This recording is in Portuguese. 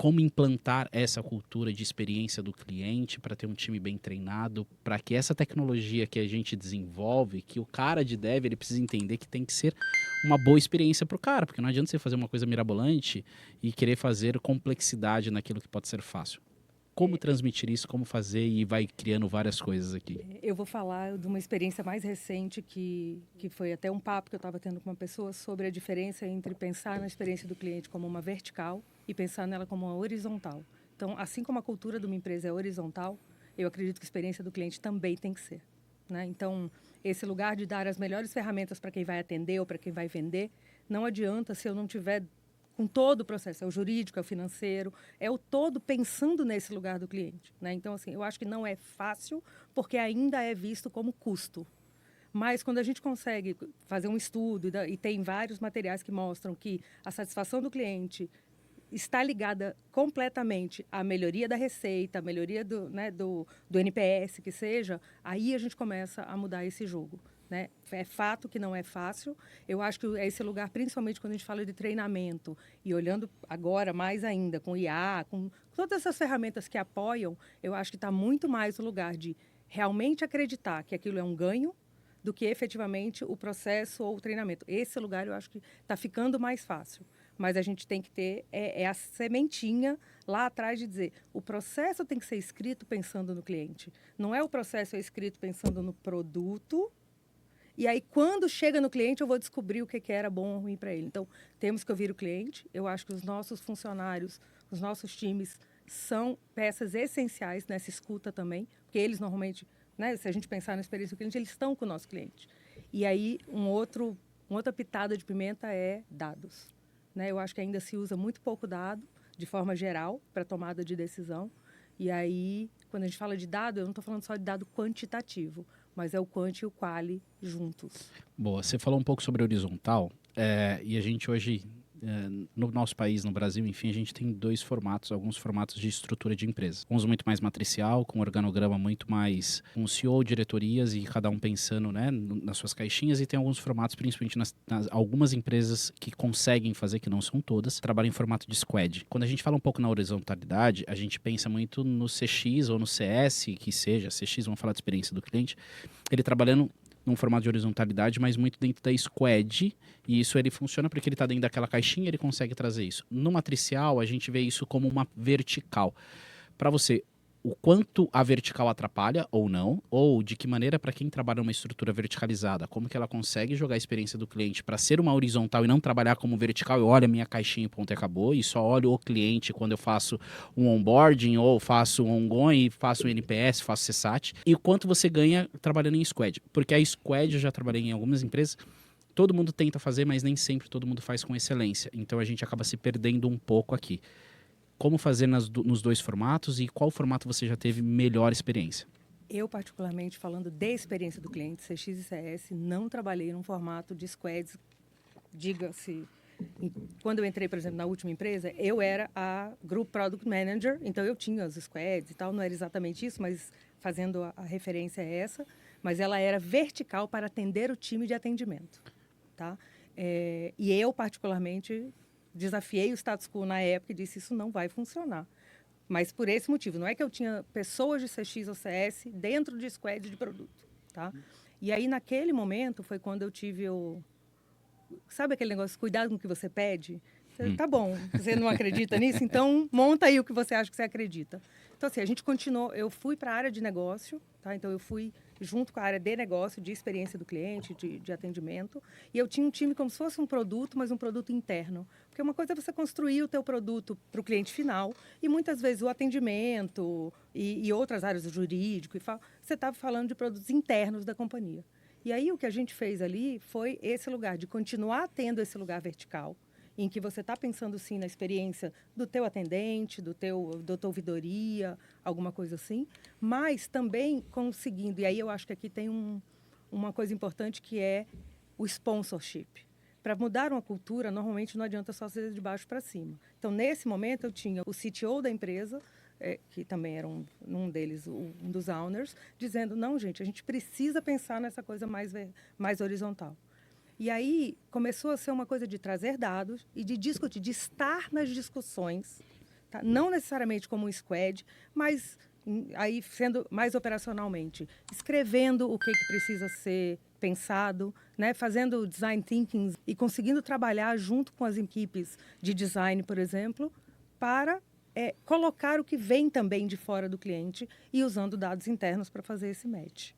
como implantar essa cultura de experiência do cliente para ter um time bem treinado, para que essa tecnologia que a gente desenvolve, que o cara de dev ele precisa entender que tem que ser uma boa experiência para o cara, porque não adianta você fazer uma coisa mirabolante e querer fazer complexidade naquilo que pode ser fácil. Como transmitir isso, como fazer e vai criando várias coisas aqui. Eu vou falar de uma experiência mais recente que foi até um papo que eu estava tendo com uma pessoa sobre a diferença entre pensar na experiência do cliente como uma vertical e pensar nela como uma horizontal. Então, assim como a cultura de uma empresa é horizontal, eu acredito que a experiência do cliente também tem que ser, né? Então, esse lugar de dar as melhores ferramentas para quem vai atender ou para quem vai vender, não adianta se eu não tiver com todo o processo, é o jurídico, é o financeiro, é o todo pensando nesse lugar do cliente, né? Então, assim, eu acho que não é fácil, porque ainda é visto como custo. Mas quando a gente consegue fazer um estudo, e tem vários materiais que mostram que a satisfação do cliente está ligada completamente à melhoria da receita, à melhoria do NPS, que seja, aí a gente começa a mudar esse jogo, né? É fato que não é fácil. Eu acho que é esse lugar, principalmente quando a gente fala de treinamento, e olhando agora mais ainda com IA, com todas essas ferramentas que apoiam, eu acho que está muito mais no lugar de realmente acreditar que aquilo é um ganho do que efetivamente o processo ou o treinamento. Esse lugar eu acho que está ficando mais fácil. Mas a gente tem que ter a sementinha lá atrás de dizer, o processo tem que ser escrito pensando no cliente. Não é o processo escrito pensando no produto. E aí, quando chega no cliente, eu vou descobrir o que era bom ou ruim para ele. Então, temos que ouvir o cliente. Eu acho que os nossos funcionários, os nossos times, são peças essenciais nessa escuta também, porque eles normalmente, né, se a gente pensar na experiência do cliente, eles estão com o nosso cliente. E aí, uma outra pitada de pimenta é dados, né? Eu acho que ainda se usa muito pouco dado, de forma geral, para tomada de decisão. E aí, quando a gente fala de dado, eu não estou falando só de dado quantitativo, mas é o quant e o quali juntos. Boa, você falou um pouco sobre horizontal, e a gente hoje, no nosso país, no Brasil, enfim, a gente tem dois formatos, alguns formatos de estrutura de empresa. Uns muito mais matricial, com um organograma muito mais com CEO, diretorias e cada um pensando, né, nas suas caixinhas, e tem alguns formatos, principalmente algumas empresas que conseguem fazer, que não são todas, trabalham em formato de squad. Quando a gente fala um pouco na horizontalidade, a gente pensa muito no CX ou no CS, que seja, CX, vamos falar de experiência do cliente, ele trabalhando num formato de horizontalidade, mas muito dentro da squad, e isso ele funciona porque ele está dentro daquela caixinha, ele consegue trazer isso. No matricial, a gente vê isso como uma vertical. Para você, o quanto a vertical atrapalha ou não, ou de que maneira para quem trabalha numa estrutura verticalizada, como que ela consegue jogar a experiência do cliente para ser uma horizontal e não trabalhar como vertical, eu olho a minha caixinha e ponto e acabou, e só olho o cliente quando eu faço um onboarding ou faço um ongoing, faço um NPS, faço CSAT, e o quanto você ganha trabalhando em squad, porque a squad eu já trabalhei em algumas empresas, todo mundo tenta fazer, mas nem sempre todo mundo faz com excelência, então a gente acaba se perdendo um pouco aqui. Como fazer nos dois formatos e qual formato você já teve melhor experiência? Eu, particularmente, falando de experiência do cliente, CX e CS, não trabalhei num formato de squads, diga-se. Quando eu entrei, por exemplo, na última empresa, eu era a Group Product Manager, então eu tinha os squads e tal, não era exatamente isso, mas fazendo a referência é essa, mas ela era vertical para atender o time de atendimento, tá? E eu, particularmente, desafiei o status quo na época e disse, isso não vai funcionar. Mas por esse motivo, não é que eu tinha pessoas de CX ou CS dentro de squad de produto, tá? E aí, naquele momento, foi quando eu tive o... Sabe aquele negócio, cuidado com o que você pede? Tá bom, você não acredita nisso? Então, monta aí o que você acha que você acredita. Então, assim, a gente continuou... Eu fui para a área de negócio, tá? Então, eu fui junto com a área de negócio, de experiência do cliente, de atendimento. E eu tinha um time como se fosse um produto, mas um produto interno. Porque uma coisa é você construir o teu produto para o cliente final e muitas vezes o atendimento e outras áreas, o jurídico, você estava falando de produtos internos da companhia. E aí o que a gente fez ali foi esse lugar de continuar tendo esse lugar vertical, em que você está pensando sim na experiência do teu atendente, da tua ouvidoria, alguma coisa assim, mas também conseguindo, e aí eu acho que aqui tem uma coisa importante que é o sponsorship. Para mudar uma cultura, normalmente não adianta só ser de baixo para cima. Então, nesse momento, eu tinha o CTO da empresa, que também era um deles, um dos owners, dizendo, não, gente, a gente precisa pensar nessa coisa mais horizontal. E aí começou a ser uma coisa de trazer dados e de discutir, de estar nas discussões tá? Não necessariamente como um squad, mas aí sendo mais operacionalmente, escrevendo o que precisa ser pensado, né? Fazendo design thinking e conseguindo trabalhar junto com as equipes de design, por exemplo, para colocar o que vem também de fora do cliente e usando dados internos para fazer esse match.